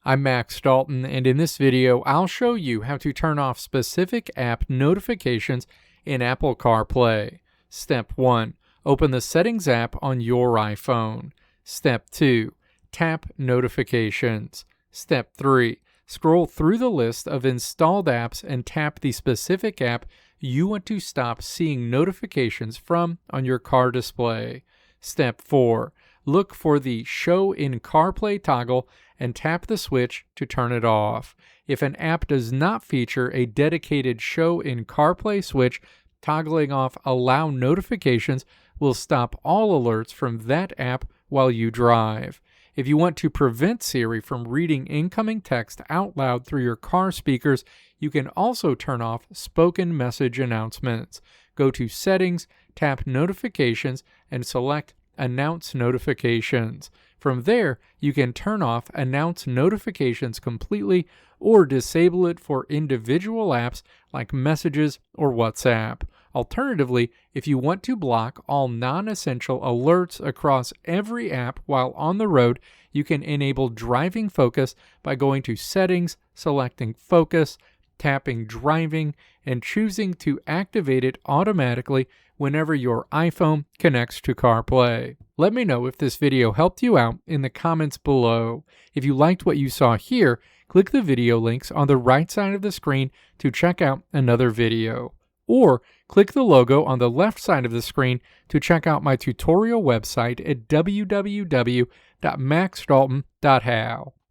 I'm Max Dalton, and in this video, I'll show you how to turn off specific app notifications in Apple CarPlay. Step 1. Open the Settings app on your iPhone. Step 2. Tap Notifications. Step 3. Scroll through the list of installed apps and tap the specific app you want to stop seeing notifications from on your car display. Step 4. Look for the Show in CarPlay toggle and tap the switch to turn it off. If an app does not feature a dedicated Show in CarPlay switch, toggling off Allow Notifications will stop all alerts from that app while you drive. If you want to prevent Siri from reading incoming text out loud through your car speakers, you can also turn off spoken message announcements. Go to Settings, tap Notifications, and select Announce Notifications. From there, you can turn off Announce Notifications completely or disable it for individual apps like Messages or WhatsApp. Alternatively, if you want to block all non-essential alerts across every app while on the road, you can enable driving focus by going to Settings, selecting Focus, tapping Driving, and choosing to activate it automatically whenever your iPhone connects to CarPlay. Let me know if this video helped you out in the comments below. If you liked what you saw here, click the video links on the right side of the screen to check out another video. Or click the logo on the left side of the screen to check out my tutorial website at www.maxdalton.how.